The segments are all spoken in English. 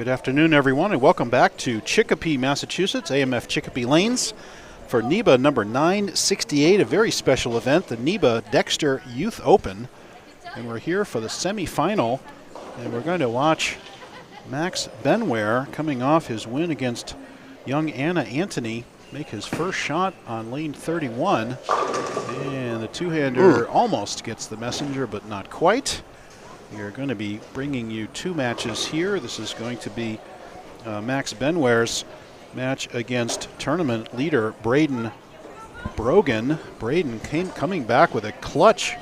Good afternoon, everyone, and welcome back to Chicopee, Massachusetts, AMF Chicopee Lanes for NEBA number 968, a very special event, the NEBA Dexter Youth Open. And we're here for the semifinal, and we're going to watch Max Benware, coming off his win against young Anna Anthony, make his first shot on lane 31. And the two-hander almost gets the messenger, but not quite. We are going to be bringing you two matches here. This is going to be Max Benware's match against tournament leader Braden Brogan. Braden coming back with a clutch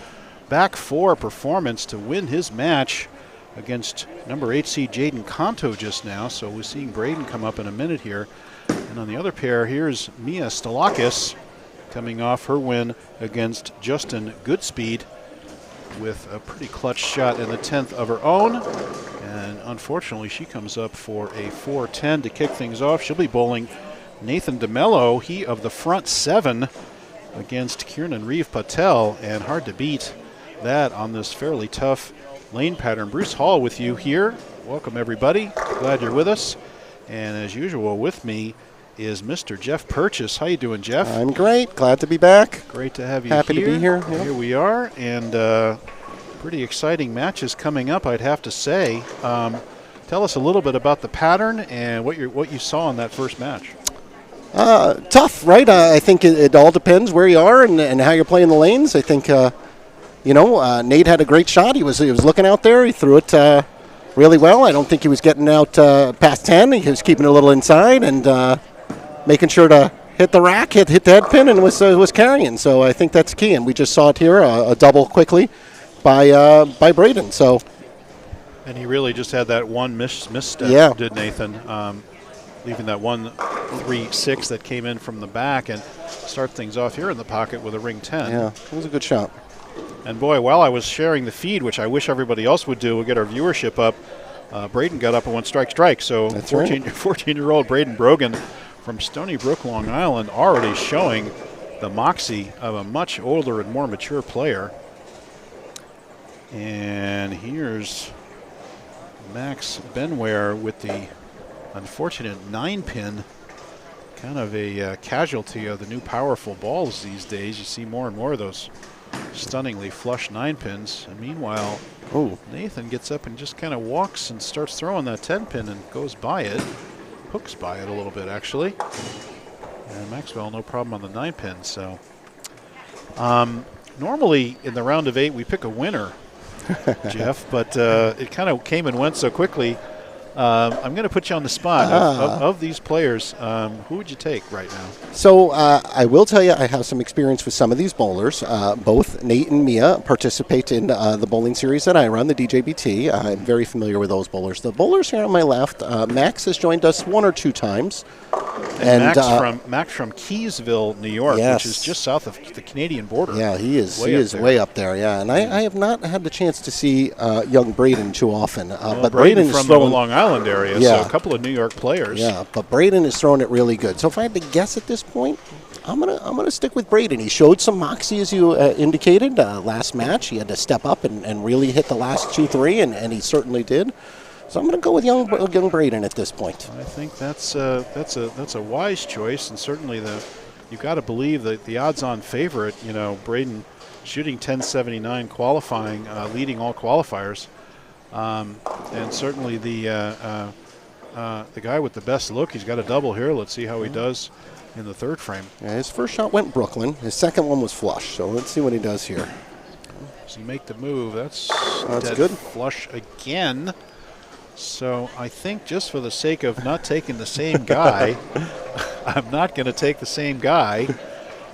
back four performance to win his match against number 8 seed Jaden Conto just now. So we're seeing Braden come up in a minute here. And on the other pair, here's Mia Stalakis coming off her win against Justin Goodspeed with a pretty clutch shot in the 10th of her own. And unfortunately, she comes up for a 4-10 to kick things off. She'll be bowling Nathan DeMello, he of the front seven, against Kiernan Reeve Patel, and hard to beat that on this fairly tough lane pattern. Bruce Hall with you here. Welcome, everybody. Glad you're with us. And as usual, with me is Mr. Jeff Purchase. How you doing, Jeff? I'm great. Glad to be back. Great to have you Happy here. to be here. Yeah. Here we are, and pretty exciting matches coming up, I'd have to say. Tell us a little bit about the pattern and what you saw in that first match. Tough, right? I think it all depends where you are and how you're playing the lanes. I think, Nate had a great shot. He was looking out there. He threw it really well. I don't think he was getting out past 10. He was keeping it a little inside and making sure to hit the rack, hit the head pin, and was carrying. So I think that's key. And we just saw it here, a double quickly by Braden. So. And he really just had that one misstep, did Nathan, leaving that 1-3-6 that came in from the back and start things off here in the pocket with a ring 10. Yeah, it was a good shot. And boy, while I was sharing the feed, which I wish everybody else would do, we'll get our viewership up, Braden got up and went strike. So 14-year-old Braden Brogan from Stony Brook, Long Island, already showing the moxie of a much older and more mature player. And here's Max Benware with the unfortunate 9-pin, kind of a casualty of the new powerful balls these days. You see more and more of those stunningly flush 9-pins. And meanwhile, Nathan gets up and just kind of walks and starts throwing that 10-pin and goes by it, hooks by it a little bit actually. And Maxwell, no problem on the 9-pin. So normally in the round of 8 we pick a winner, Jeff, but it kind of came and went so quickly. I'm going to put you on the spot. Of these players, who would you take right now? So I will tell you I have some experience with some of these bowlers. Both Nate and Mia participate in the bowling series that I run, the DJBT. I'm very familiar with those bowlers. The bowlers here on my left, Max has joined us 1 or 2 times. And Max from Keysville, New York, which is just south of the Canadian border. Yeah, he is way up there, yeah. And I have not had the chance to see young Braden too often. But Braden is from the Long Island area, so a couple of New York players. Yeah, but Braden is throwing it really good. So if I had to guess at this point, I'm gonna stick with Braden. He showed some moxie, as you indicated, last match. He had to step up and really hit the last 2-3, and he certainly did. So I'm going to go with young Braden at this point. I think that's a wise choice, and certainly you've got to believe that the odds-on favorite, Braden shooting 1079 qualifying, leading all qualifiers, and certainly the guy with the best look. He's got a double here. Let's see how he does in the third frame. Yeah, his first shot went Brooklyn. His second one was flush. So let's see what he does here. Does he make the move? That's dead good. Flush again. So I think just for the sake of not taking the same guy, I'm not going to take the same guy.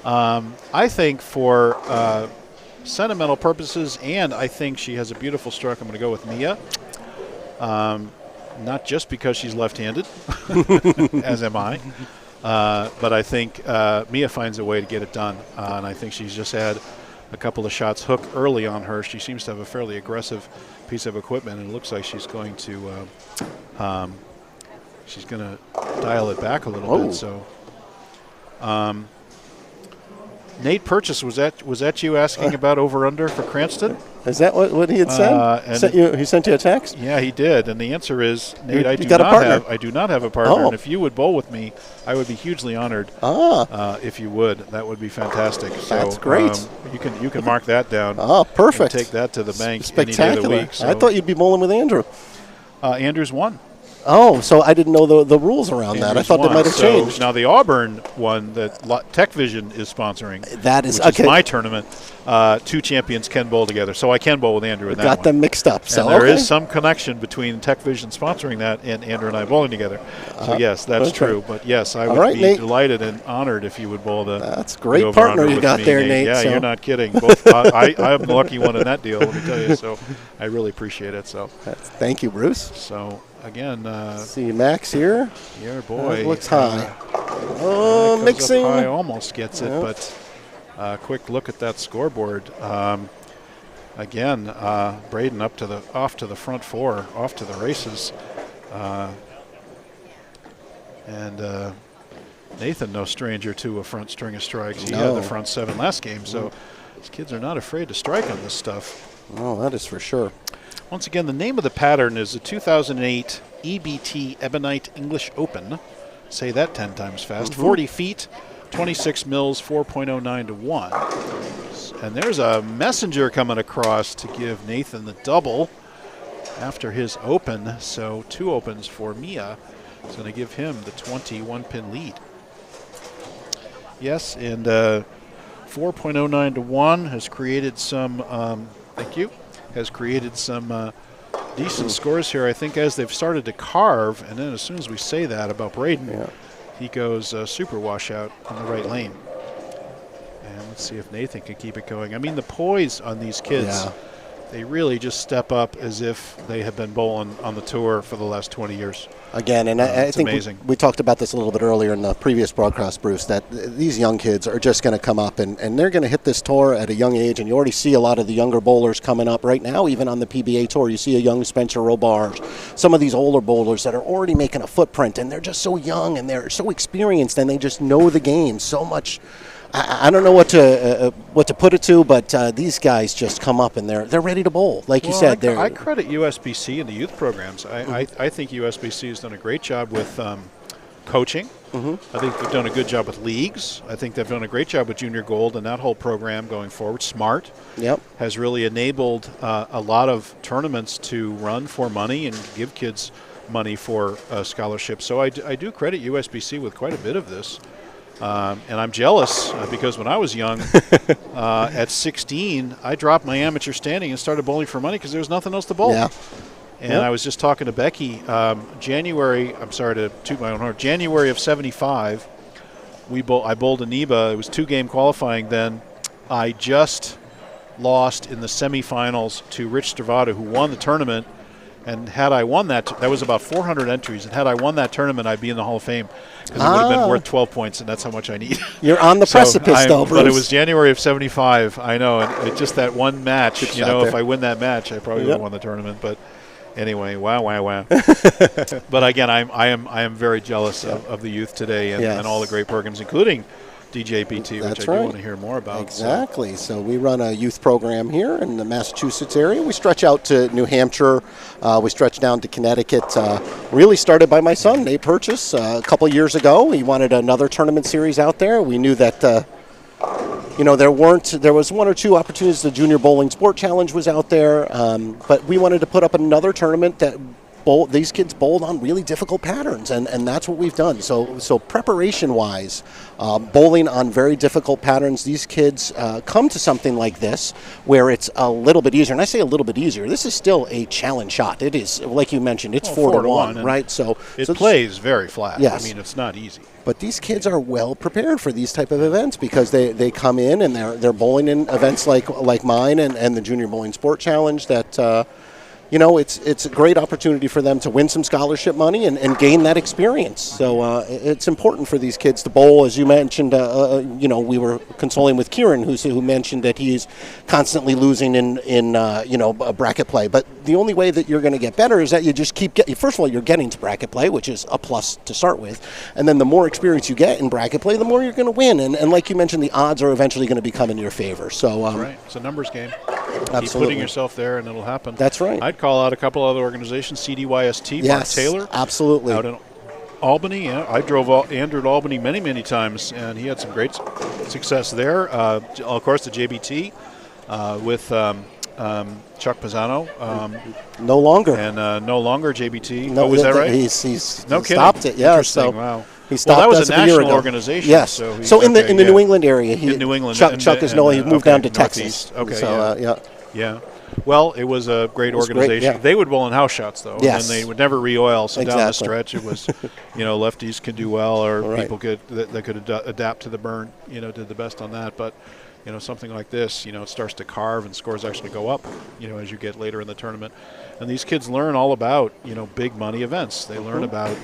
I think for sentimental purposes, and I think she has a beautiful stroke, I'm going to go with Mia. Not just because she's left-handed, as am I, but I think Mia finds a way to get it done. And I think she's just had a couple of shots hook early on her. She seems to have a fairly aggressive piece of equipment, and it looks like she's going to dial it back a little bit. So Nate Purchase, was that you asking about over-under for Cranston? Is that what he had said? He sent you a text? Yeah, he did. And the answer is, Nate, I do not have a partner. Oh. And if you would bowl with me, I would be hugely honored. If you would, that would be fantastic. So, that's great. You can mark that down. Oh, perfect. And take that to the bank Spectacular. any day of the week. So. I thought you'd be bowling with Andrew. Andrew's won. Oh, so I didn't know the rules around that. I thought they might have changed. Now, the Auburn one that TechVision is sponsoring, that is which is my tournament, 2 champions can bowl together. So I can bowl with Andrew in that one. Got them mixed up. So and there is some connection between TechVision sponsoring that and Andrew and I bowling together. So, yes, that's true. But, yes, I would be delighted and honored if you would bowl the That's a great partner you got there, Nate. Yeah, so. You're not kidding. I'm the lucky one in that deal, let me tell you. So I really appreciate it. So thank you, Bruce. So, again. See Max here. Yeah, boy. Looks high. Mixing. High, almost gets it, but quick look at that scoreboard. Again, Braden off to the front 4, off to the races. And Nathan, no stranger to a front string of strikes. He had the front 7 last game, so these kids are not afraid to strike on this stuff. Oh, that is for sure. Once again, the name of the pattern is the 2008 EBT Ebonite English Open. Say that 10 times fast. 40 feet, 26 mils, 4.09 to 1. And there's a messenger coming across to give Nathan the double after his open. So 2 opens for Mia. It's going to give him the 21-pin lead. Yes, and 4.09 to 1 has created some, thank you, has created some decent scores here. I think as they've started to carve, and then as soon as we say that about Braden, he goes super washout on the right lane. And let's see if Nathan can keep it going. I mean, the poise on these kids, they really just step up as if they have been bowling on the tour for the last 20 years. Again, and I think we talked about this a little bit earlier in the previous broadcast, Bruce, that these young kids are just going to come up and they're going to hit this tour at a young age. And you already see a lot of the younger bowlers coming up right now, even on the PBA tour. You see a young Spencer Robarge, some of these older bowlers that are already making a footprint, and they're just so young and they're so experienced and they just know the game so much. I don't know what to put it to, but these guys just come up and they're ready to bowl. Like you said, I credit USBC and the youth programs. I think USBC has done a great job with coaching. I think they've done a good job with leagues. I think they've done a great job with Junior Gold and that whole program going forward. SMART has really enabled a lot of tournaments to run for money and give kids money for scholarships. So I do credit USBC with quite a bit of this. And I'm jealous because when I was young, at 16, I dropped my amateur standing and started bowling for money because there was nothing else to bowl. And I was just talking to Becky. January of '75, I bowled a NEBA. It was 2-game qualifying then. I just lost in the semifinals to Rich Stravada, who won the tournament. And had I won that was about 400 entries. And had I won that tournament, I'd be in the Hall of Fame because it would have been worth 12 points, and that's how much I need. You're on the precipice, though, Bruce. But it was January of '75. I know, and it just that one match. If I win that match, I probably would have won the tournament. But anyway, wow. But again, I am very jealous of the youth today and all the great programs, including DJBT, which I do want to hear more about. Exactly. So we run a youth program here in the Massachusetts area. We stretch out to New Hampshire. We stretch down to Connecticut. Really started by my son, Nate Purchase, a couple years ago. He wanted another tournament series out there. We knew that there was 1 or 2 opportunities. The Junior Bowling Sport Challenge was out there, but we wanted to put up another tournament that these kids bowled on really difficult patterns, and that's what we've done. So preparation-wise, bowling on very difficult patterns, these kids come to something like this where it's a little bit easier. And I say a little bit easier. This is still a challenge shot. It is, like you mentioned, it's 4 to 1, right? So it plays very flat. Yes. I mean, it's not easy. But these kids are well prepared for these type of events because they come in and they're bowling in events like mine and the Junior Bowling Sport Challenge that it's a great opportunity for them to win some scholarship money and gain that experience. So it's important for these kids to bowl. As you mentioned, we were consoling with Kieran, who mentioned that he's constantly losing in bracket play. But the only way that you're going to get better is that you just keep getting. First of all, you're getting to bracket play, which is a plus to start with, and then the more experience you get in bracket play, the more you're going to win. And like you mentioned, the odds are eventually going to become in your favor. So that's right. It's a numbers game. Absolutely. Keep putting yourself there, and it'll happen. That's right. I'd call out a couple other organizations, CDYST, yes, Mark Taylor. Absolutely. Out in Albany. Yeah, I drove Andrew to Albany many, many times, and he had some great success there. Of course, the JBT with Chuck Pisano. No longer. And no longer JBT. No, was that right? He's no stopped kidding. it, yeah. Interesting, So wow. He stopped that was a year national ago. organization. Yes. So in the New England area. In New England. Chuck is no, he moved down to Texas. Okay, so, yeah. Well, it was a great organization. Great, yeah. They would bowl in house shots, though. Yes. And they would never re-oil. So exactly. down the stretch, it was, lefties could do well, or right. people that could adapt to the burn, did the best on that. But, something like this, it starts to carve and scores actually go up, as you get later in the tournament. And these kids learn all about, big money events. They learn about,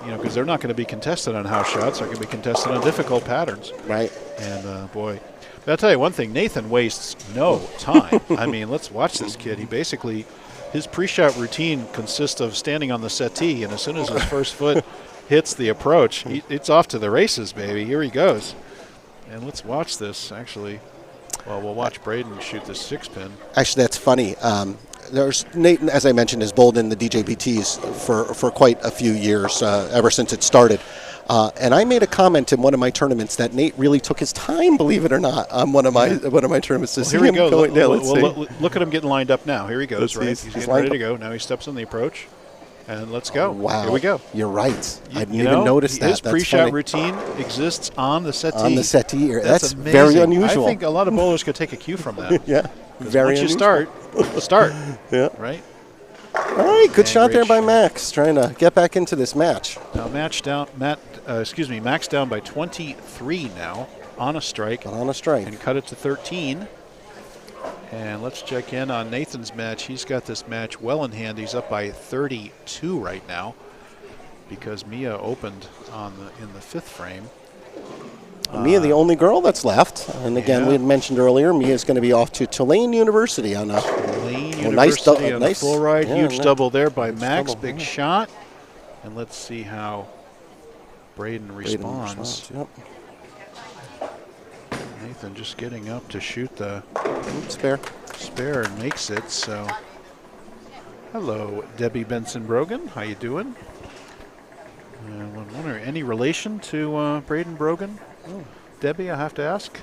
because they're not going to be contested on house shots. They're going to be contested on difficult patterns. Right. And, boy. But I'll tell you one thing, Nathan wastes no time. I mean, let's watch this kid. He basically, his pre-shot routine consists of standing on the settee, and as soon as his first foot hits the approach, it's off to the races, baby. Here he goes. And let's watch this, actually. Well, we'll watch Braden shoot this 6-pin. Actually, that's funny. There's Nathan, as I mentioned, has bowled in the DJBTs for quite a few years, ever since it started. And I made a comment in one of my tournaments that Nate really took his time, believe it or not, on one of my tournaments. To here we go. Look at him getting lined up now. Here he goes. He's getting ready to go. Now he steps on the approach, and let's go. Wow. Here we go. You're right. I didn't even notice that. His pre-shot routine exists on the settee. On the settee. That's very unusual. I think a lot of bowlers could take a cue from that. Yeah. Very once unusual. you start. Yeah. Right. All right, good shot there by Max, trying to get back into this match. Now Max down by 23 now on a strike. And cut it to 13. And let's check in on Nathan's match. He's got this match well in hand. He's up by 32 right now because Mia opened in the 5th frame. Mia, the only girl that's left. And again, we had mentioned earlier, Mia's going to be off to Tulane University on a nice full ride. Yeah, huge double there by Max. Big shot. And let's see how Braden responds. Yep. Nathan just getting up to shoot the spare and makes it. So, hello, Debbie Benson-Brogan. How you doing? I wonder, any relation to Braden Brogan? Oh, Debbie, I have to ask.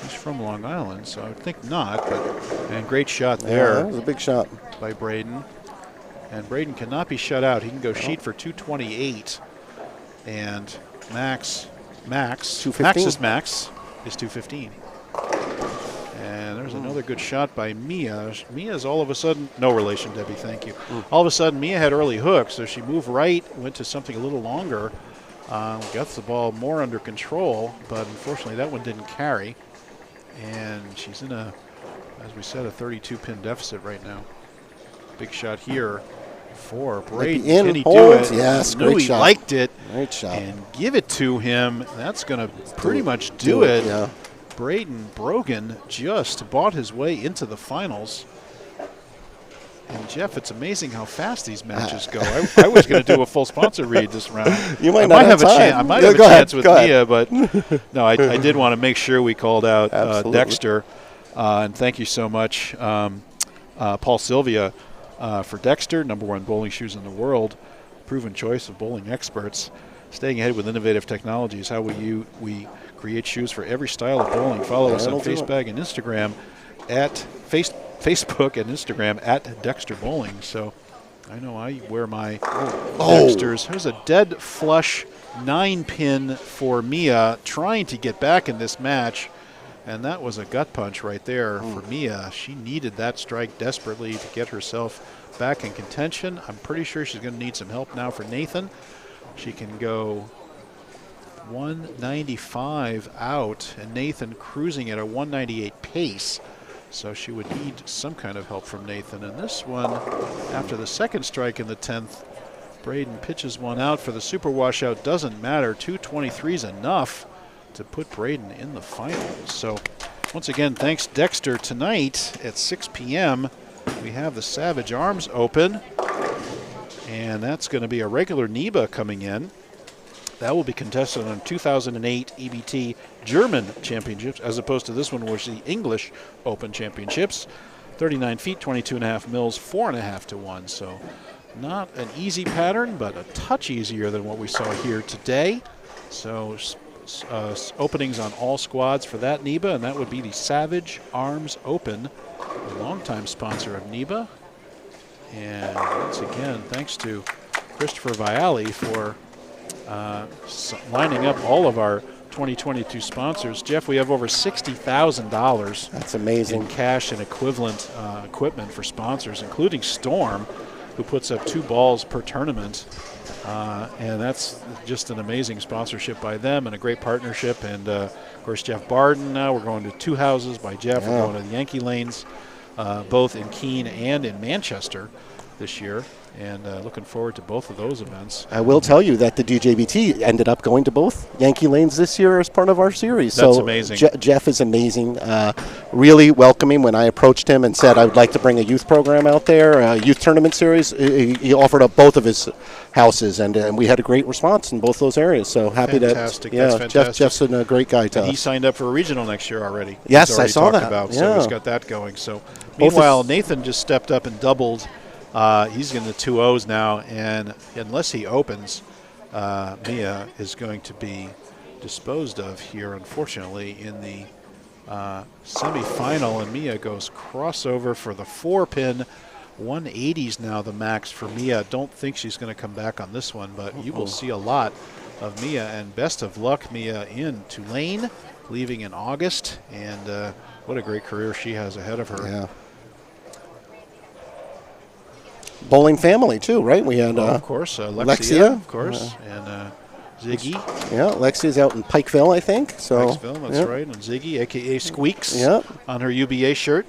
He's from Long Island, so I would think not. And great shot there. That was a big shot by Braden. And Braden cannot be shut out. He can go sheet for 228. And Max's max is 215. And there's another good shot by Mia. Mia's all of a sudden, no relation, Debbie, thank you. All of a sudden, Mia had early hooks, so she moved right, went to something a little longer, got the ball more under control, but unfortunately that one didn't carry. And she's in as we said, a 32-pin deficit right now. Big shot here for Braden. Can he do it? Yes, great shot. He liked it. Great shot. And give it to him. That's going to pretty much do it. Yeah. Braden Brogan just bought his way into the finals. And Jeff, it's amazing how fast these matches go. I was going to do a full sponsor read this round. You might not have time. I might have a chance with Mia, but no, I did want to make sure we called out Dexter. And thank you so much, Paul Sylvia, for Dexter, #1 bowling shoes in the world, proven choice of bowling experts. Staying ahead with innovative technologies, how we create shoes for every style of bowling. Follow us on Facebook and Instagram Facebook and Instagram at Dexter Bowling. So I know I wear my Dexters. There's a dead flush 9-pin for Mia trying to get back in this match. And that was a gut punch right there for Mia. She needed that strike desperately to get herself back in contention. I'm pretty sure she's going to need some help now for Nathan. She can go 195 out, and Nathan cruising at a 198 pace. So she would need some kind of help from Nathan. And this one, after the second strike in the 10th, Braden pitches one out for the super washout. Doesn't matter. 223 is enough to put Braden in the finals. So once again, thanks Dexter. Tonight at 6 p.m., we have the Savage Arms Open. And that's going to be a regular NEBA coming in. That will be contested on 2008 EBT German Championships, as opposed to this one, which is the English Open Championships. 39 feet, 22.5 mils, 4.5 to 1. So not an easy pattern, but a touch easier than what we saw here today. So openings on all squads for that NEBA, and that would be the Savage Arms Open, a longtime sponsor of NEBA. And once again, thanks to Christopher Viali for lining up all of our 2022 sponsors. Jeff, we have over $60,000. That's amazing. In cash and equivalent equipment for sponsors, including Storm, who puts up 2 balls per tournament. And that's just an amazing sponsorship by them and a great partnership. And, of course, Jeff Barden now. We're going to 2 houses by Jeff. We're going to the Yankee Lanes, both in Keene and in Manchester this year. And looking forward to both of those events. I will tell you that the DJBT ended up going to both Yankee Lanes this year as part of our series. That's so amazing. Jeff is amazing. Really welcoming. When I approached him and said I would like to bring a youth program out there, a youth tournament series, he offered up both of his houses, and we had a great response in both those areas. So happy fantastic. that. Yeah, That's fantastic. Jeff's a great guy to and us. He signed up for a regional next year already. Yes, I saw that. About, yeah. So he's got that going. So meanwhile, Nathan just stepped up and doubled. He's in the 2-0s now, and unless he opens, Mia is going to be disposed of here, unfortunately, in the semifinal. And Mia goes crossover for the 4-pin. 180s now the max for Mia. Don't think she's going to come back on this one, but you will see a lot of Mia. And best of luck, Mia, in Tulane, leaving in August. And what a great career she has ahead of her. Yeah. Bowling family too, right? We had of course, Lexia, of course, and Ziggy. Yeah, Lexia's out in Pikeville, I think. So Pikeville, that's right, and Ziggy, aka Squeaks, on her UBA shirt.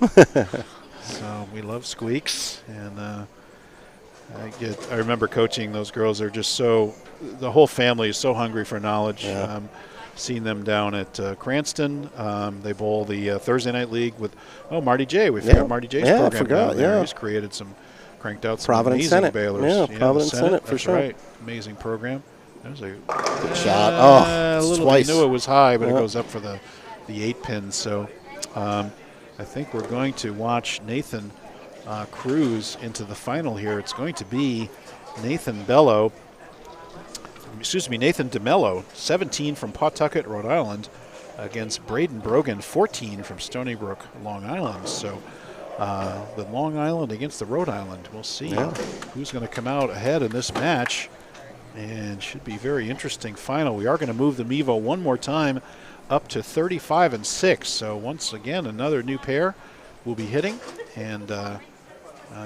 So we love Squeaks, and I remember coaching those girls. They're just so, the whole family is so hungry for knowledge. Yeah. Seen them down at Cranston. They bowl the Thursday Night League with Marty J. We forgot Marty J's program. I forgot. Down there. Yeah, He's created some. Cranked out some Providence amazing Senate. bailers. Yeah, Providence Senate for sure. Right. Amazing program. That was a good shot. Oh, a little twice. I knew it was high, but it goes up for the 8-pin. So I think we're going to watch Nathan cruise into the final here. It's going to be Nathan DeMello, 17 from Pawtucket, Rhode Island, against Braden Brogan, 14 from Stony Brook, Long Island. So the Long Island against the Rhode Island. We'll see who's going to come out ahead in this match, and should be very interesting final. We are going to move the Mevo one more time up to 35-6. So once again, another new pair will be hitting. And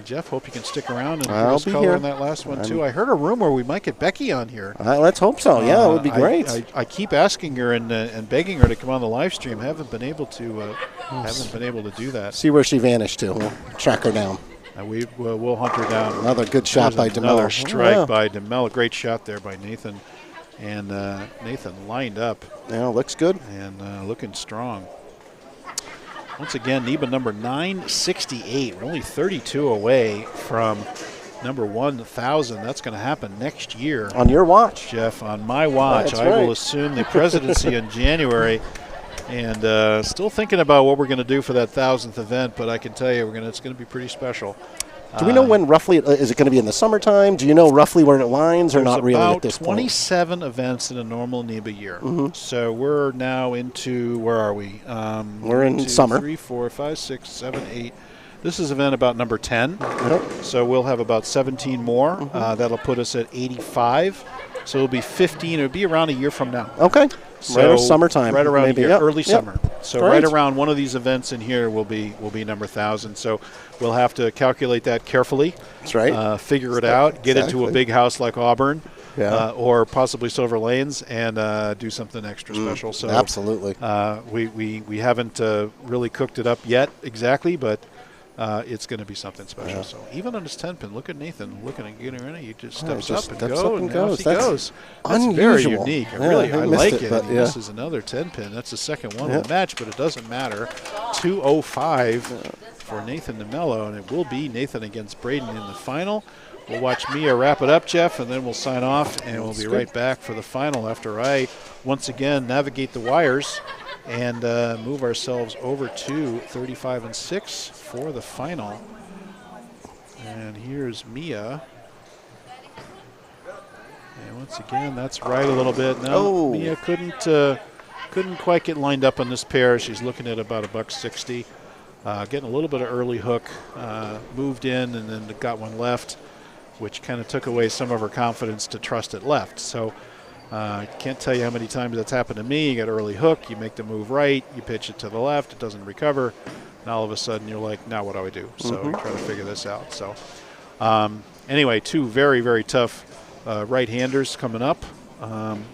Jeff, hope you can stick around and give us color on that last one too. I heard a rumor we might get Becky on here. Let's hope so. Yeah, it would be great. I keep asking her and begging her to come on the live stream. Haven't been able to do that. See where she vanished to. We'll track her down. We'll hunt her down. Another good shot by DeMello. Another strike by DeMello. Great shot there by Nathan. And Nathan lined up. Yeah, looks good. And looking strong. Once again, NEBA number 968. We're only 32 away from number 1,000. That's going to happen next year. On your watch. Jeff, on my watch. That's I right. will assume the presidency in January. And still thinking about what we're going to do for that 1,000th event, but I can tell you it's going to be pretty special. Do we know when roughly, is it going to be in the summertime? Do you know roughly where it lines or not really at this point? 27 events in a normal NEBA year. Mm-hmm. So we're now into, where are we? We're in summer. 3, 4, 5, 6, 7, 8. This is event about number 10. Yep. So we'll have about 17 more. Mm-hmm. That'll put us at 85. So it'll be 15. It'll be around a year from now. Okay. So right summertime. Right around maybe. here, early summer. So right around one of these events in here will be number 1,000. So we'll have to calculate that carefully. That's right. Figure it out. Get it to a big house like Auburn. or possibly silver lanes, and do something extra special. So absolutely. We haven't really cooked it up yet exactly, but it's going to be something special. So even on his 10-pin, look at Nathan looking at getting ready. He just steps up and goes. That's unusual. Very unique. I like it. But This is another 10-pin. That's the second one in the match, but it doesn't matter. 2:05 for Nathan DeMello, and it will be Nathan against Braden in the final. We'll watch Mia wrap it up, Jeff, and then we'll sign off, and we'll be right back for the final after I once again navigate the wires and move ourselves over to 35 and 6 for the final. And here's Mia. And once again, that's right a little bit. No, Mia couldn't quite get lined up on this pair. She's looking at about $1.60. Getting a little bit of early hook, moved in, and then got one left, which kind of took away some of her confidence to trust it left. So I can't tell you how many times that's happened to me. You get early hook, you make the move right, you pitch it to the left, it doesn't recover, and all of a sudden you're like, now what do I do? So we try to figure this out. So anyway, two very, very tough right-handers coming up.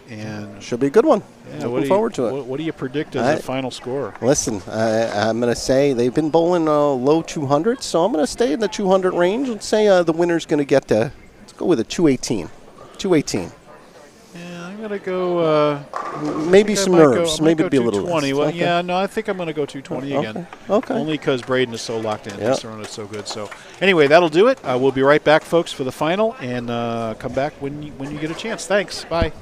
And should be a good one. Yeah, looking forward to it. What do you predict as the final score? Listen, I'm going to say they've been bowling low 200s, so I'm going to stay in the 200 range. Let's say the winner's going to get let's go with a 218. 218. Yeah, I'm going to go. Maybe some nerves. Maybe it'd be a little 220. less. Well, okay. Yeah, no, I think I'm going to go 220 again. Okay. Only because Braden is so locked in. He's throwing it so good. So anyway, that'll do it. We'll be right back, folks, for the final, and come back when you get a chance. Thanks. Bye.